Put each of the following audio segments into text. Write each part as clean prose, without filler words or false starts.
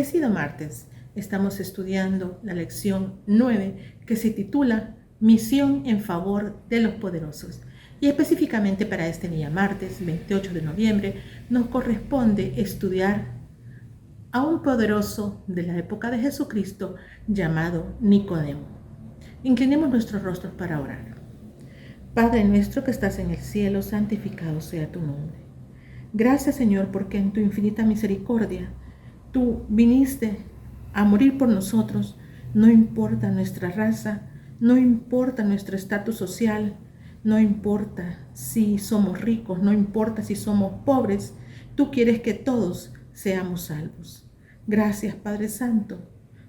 Bendecido martes. Estamos estudiando la lección 9 que se titula Misión en favor de los poderosos. Y específicamente para este día martes 28 de noviembre nos corresponde estudiar a un poderoso de la época de Jesucristo llamado Nicodemo. Inclinemos nuestros rostros para orar. Padre nuestro que estás en el cielo, santificado sea tu nombre. Gracias, Señor, porque en tu infinita misericordia tú viniste a morir por nosotros. No importa nuestra raza, no importa nuestro estatus social, no importa si somos ricos, no importa si somos pobres. Tú quieres que todos seamos salvos. Gracias, Padre Santo,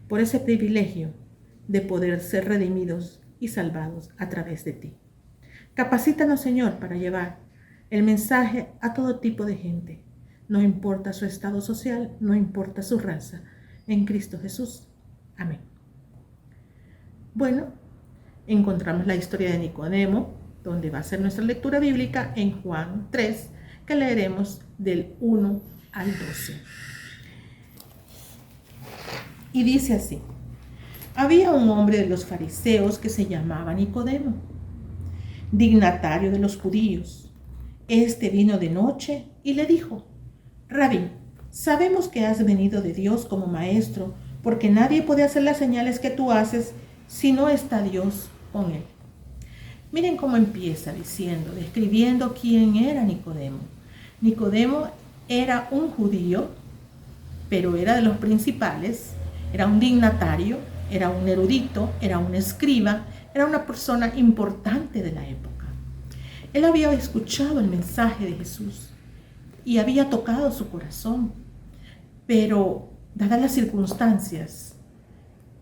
por ese privilegio de poder ser redimidos y salvados a través de ti. Capacítanos, Señor, para llevar el mensaje a todo tipo de gente. No importa su estado social, no importa su raza. En Cristo Jesús. Amén. Bueno, encontramos la historia de Nicodemo, donde va a ser nuestra lectura bíblica en Juan 3, que leeremos del 1 al 12. Y dice así: había un hombre de los fariseos que se llamaba Nicodemo, dignatario de los judíos. Este vino de noche y le dijo: Rabí, sabemos que has venido de Dios como maestro, porque nadie puede hacer las señales que tú haces si no está Dios con él. Miren cómo empieza describiendo quién era Nicodemo. Nicodemo era un judío, pero era de los principales, era un dignatario, era un erudito, era un escriba, era una persona importante de la época. Él había escuchado el mensaje de Jesús y había tocado su corazón, pero dadas las circunstancias,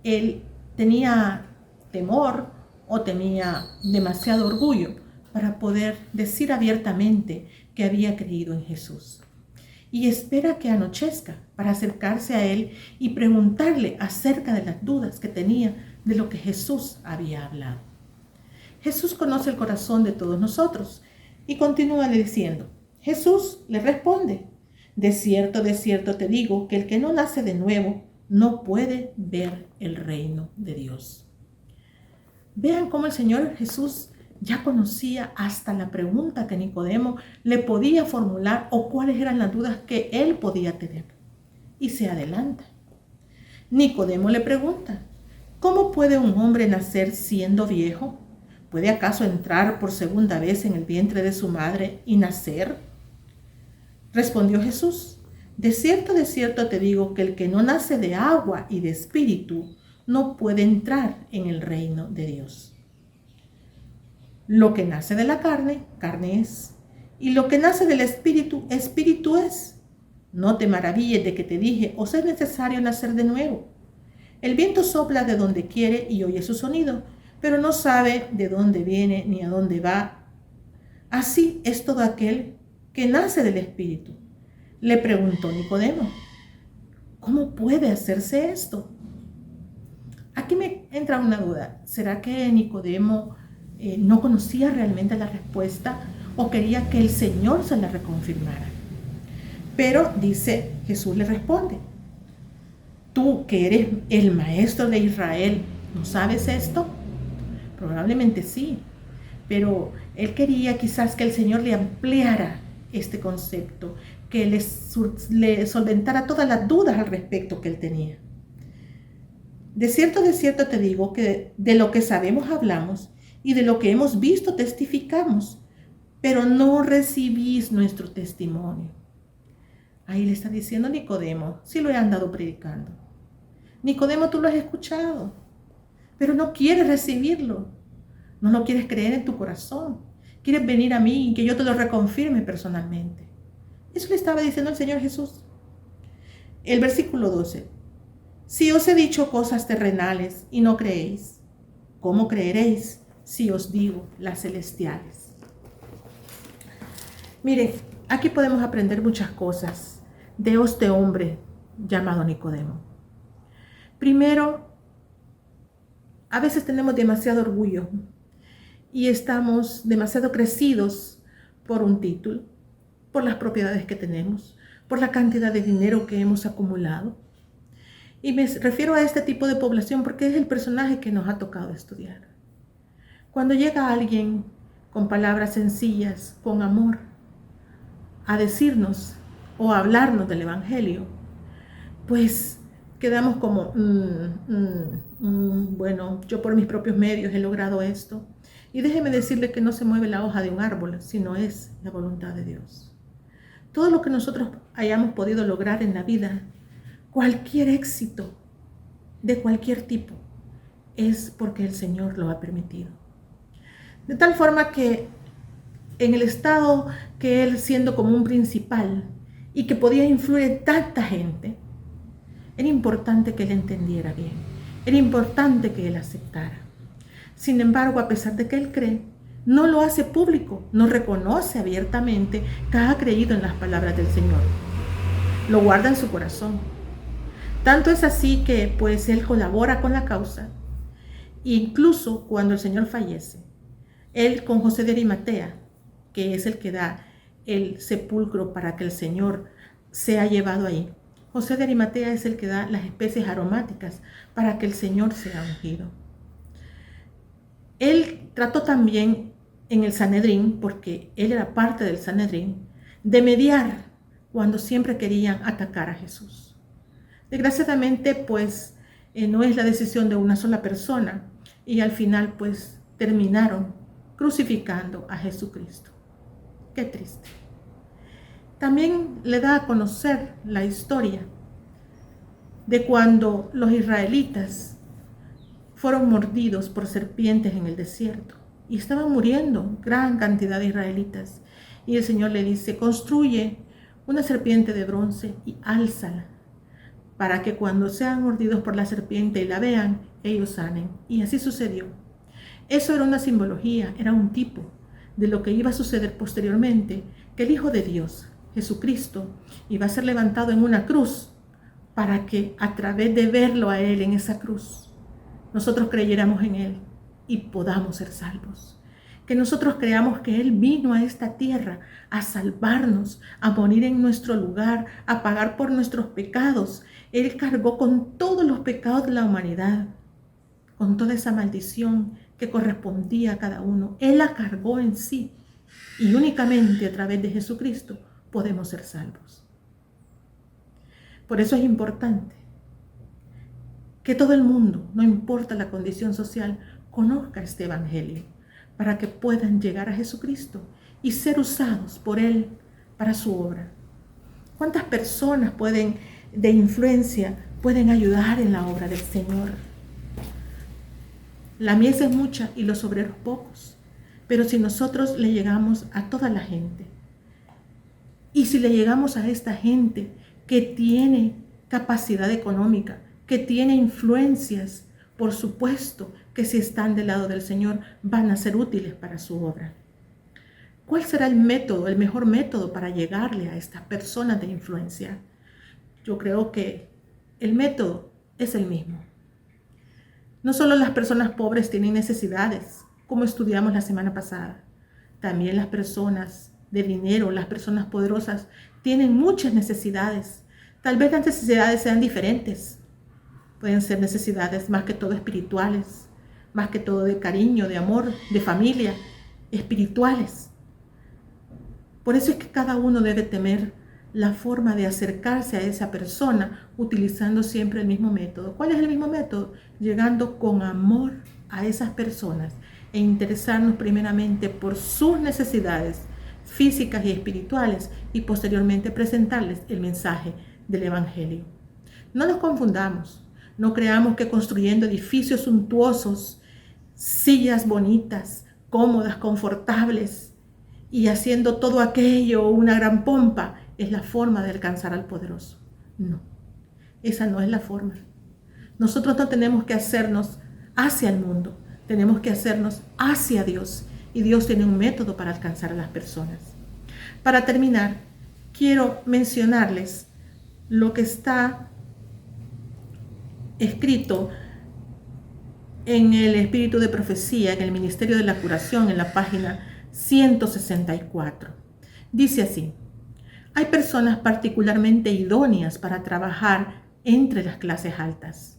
él tenía temor o tenía demasiado orgullo para poder decir abiertamente que había creído en Jesús. Y espera que anochezca para acercarse a él y preguntarle acerca de las dudas que tenía de lo que Jesús había hablado. Jesús conoce el corazón de todos nosotros y continúa diciendo. Jesús le responde: de cierto te digo que el que no nace de nuevo no puede ver el reino de Dios. Vean cómo el Señor Jesús ya conocía hasta la pregunta que Nicodemo le podía formular o cuáles eran las dudas que él podía tener. Y se adelanta. Nicodemo le pregunta: ¿cómo puede un hombre nacer siendo viejo? ¿Puede acaso entrar por segunda vez en el vientre de su madre y nacer? Respondió Jesús: de cierto te digo que el que no nace de agua y de espíritu no puede entrar en el reino de Dios. Lo que nace de la carne, carne es, y lo que nace del espíritu, espíritu es. No te maravilles de que te dije, os es necesario nacer de nuevo. El viento sopla de donde quiere y oye su sonido, pero no sabe de dónde viene ni a dónde va. Así es todo aquel que nace del Espíritu. Le preguntó Nicodemo: ¿cómo puede hacerse esto? Aquí me entra una duda. ¿Será que Nicodemo no conocía realmente la respuesta o quería que el Señor se la reconfirmara? Pero dice, Jesús le responde: tú que eres el maestro de Israel, ¿no sabes esto? Probablemente sí, pero él quería quizás que el Señor le ampliara este concepto, que le solventara todas las dudas al respecto que él tenía. De cierto te digo que de lo que sabemos hablamos y de lo que hemos visto testificamos, pero no recibís nuestro testimonio. Ahí le está diciendo Nicodemo, sí lo he andado predicando. Nicodemo, tú lo has escuchado, pero no quieres recibirlo. No lo quieres creer en tu corazón. Quieres venir a mí y que yo te lo reconfirme personalmente. Eso le estaba diciendo el Señor Jesús. El versículo 12. Si os he dicho cosas terrenales y no creéis, ¿cómo creeréis si os digo las celestiales? Miren, aquí podemos aprender muchas cosas de este hombre llamado Nicodemo. Primero, a veces tenemos demasiado orgullo y estamos demasiado crecidos por un título, por las propiedades que tenemos, por la cantidad de dinero que hemos acumulado. Y me refiero a este tipo de población porque es el personaje que nos ha tocado estudiar. Cuando llega alguien con palabras sencillas, con amor, a decirnos o a hablarnos del Evangelio, pues quedamos como, bueno, yo por mis propios medios he logrado esto. Y déjeme decirle que no se mueve la hoja de un árbol, sino es la voluntad de Dios. Todo lo que nosotros hayamos podido lograr en la vida, cualquier éxito de cualquier tipo, es porque el Señor lo ha permitido. De tal forma que en el estado que Él, siendo como un principal y que podía influir en tanta gente, era importante que Él entendiera bien, era importante que Él aceptara. Sin embargo, a pesar de que Él cree, no lo hace público, no reconoce abiertamente que ha creído en las palabras del Señor. Lo guarda en su corazón. Tanto es así que pues Él colabora con la causa. Incluso cuando el Señor fallece, Él con José de Arimatea, que es el que da el sepulcro para que el Señor sea llevado ahí. José de Arimatea es el que da las especies aromáticas para que el Señor sea ungido. Él trató también en el Sanedrín, porque él era parte del Sanedrín, de mediar cuando siempre querían atacar a Jesús. Desgraciadamente, pues, no es la decisión de una sola persona y al final, pues, terminaron crucificando a Jesucristo. Qué triste. También le da a conocer la historia de cuando los israelitas fueron mordidos por serpientes en el desierto y estaban muriendo gran cantidad de israelitas. Y el Señor le dice, construye una serpiente de bronce y álzala para que cuando sean mordidos por la serpiente y la vean, ellos sanen. Y así sucedió. Eso era una simbología, era un tipo de lo que iba a suceder posteriormente, que el Hijo de Dios, Jesucristo, iba a ser levantado en una cruz para que a través de verlo a Él en esa cruz, nosotros creyéramos en Él y podamos ser salvos. Que nosotros creamos que Él vino a esta tierra a salvarnos, a morir en nuestro lugar, a pagar por nuestros pecados. Él cargó con todos los pecados de la humanidad, con toda esa maldición que correspondía a cada uno. Él la cargó en sí y únicamente a través de Jesucristo podemos ser salvos. Por eso es importante que todo el mundo, no importa la condición social, conozca este Evangelio para que puedan llegar a Jesucristo y ser usados por Él para su obra. ¿Cuántas personas de influencia pueden ayudar en la obra del Señor? La mies es mucha y los obreros pocos, pero si nosotros le llegamos a toda la gente, y si le llegamos a esta gente que tiene capacidad económica, que tiene influencias, por supuesto que si están del lado del Señor van a ser útiles para su obra. ¿Cuál será el método, el mejor método para llegarle a estas personas de influencia? Yo creo que el método es el mismo. No solo las personas pobres tienen necesidades, como estudiamos la semana pasada. También las personas de dinero, las personas poderosas, tienen muchas necesidades. Tal vez las necesidades sean diferentes. Pueden ser necesidades más que todo espirituales, más que todo de cariño, de amor, de familia, espirituales. Por eso es que cada uno debe temer la forma de acercarse a esa persona utilizando siempre el mismo método. ¿Cuál es el mismo método? Llegando con amor a esas personas e interesarnos primeramente por sus necesidades físicas y espirituales y posteriormente presentarles el mensaje del Evangelio. No nos confundamos, no creamos que construyendo edificios suntuosos, sillas bonitas, cómodas, confortables y haciendo todo aquello una gran pompa es la forma de alcanzar al poderoso. No, esa no es la forma. Nosotros no tenemos que hacernos hacia el mundo, tenemos que hacernos hacia Dios. Y Dios tiene un método para alcanzar a las personas. Para terminar, quiero mencionarles lo que está escrito en el Espíritu de Profecía, en el Ministerio de la Curación, en la página 164. Dice así: hay personas particularmente idóneas para trabajar entre las clases altas.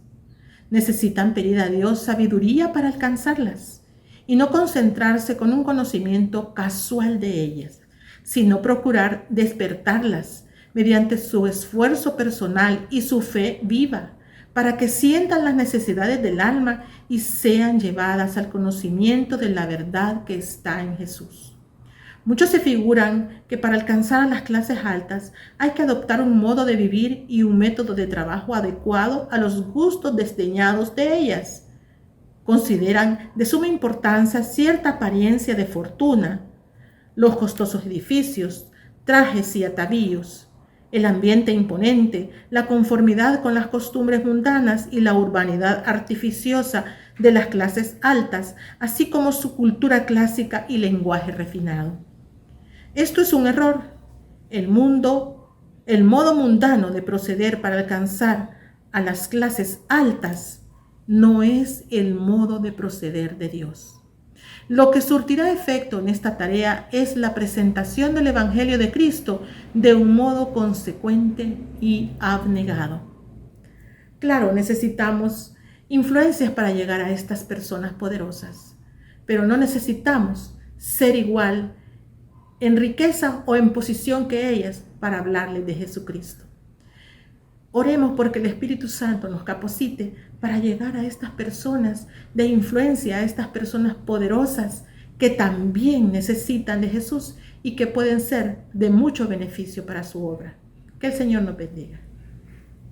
Necesitan pedir a Dios sabiduría para alcanzarlas y no concentrarse con un conocimiento casual de ellas, sino procurar despertarlas mediante su esfuerzo personal y su fe viva, para que sientan las necesidades del alma y sean llevadas al conocimiento de la verdad que está en Jesús. Muchos se figuran que para alcanzar a las clases altas hay que adoptar un modo de vivir y un método de trabajo adecuado a los gustos desdeñados de ellas. Consideran de suma importancia cierta apariencia de fortuna, los costosos edificios, trajes y atavíos, el ambiente imponente, la conformidad con las costumbres mundanas y la urbanidad artificiosa de las clases altas, así como su cultura clásica y lenguaje refinado. Esto es un error. El modo mundano de proceder para alcanzar a las clases altas no es el modo de proceder de Dios. Lo que surtirá efecto en esta tarea es la presentación del Evangelio de Cristo de un modo consecuente y abnegado. Claro, necesitamos influencias para llegar a estas personas poderosas, pero no necesitamos ser igual en riqueza o en posición que ellas para hablarles de Jesucristo. Oremos porque el Espíritu Santo nos capacite para llegar a estas personas de influencia, a estas personas poderosas que también necesitan de Jesús y que pueden ser de mucho beneficio para su obra. Que el Señor nos bendiga.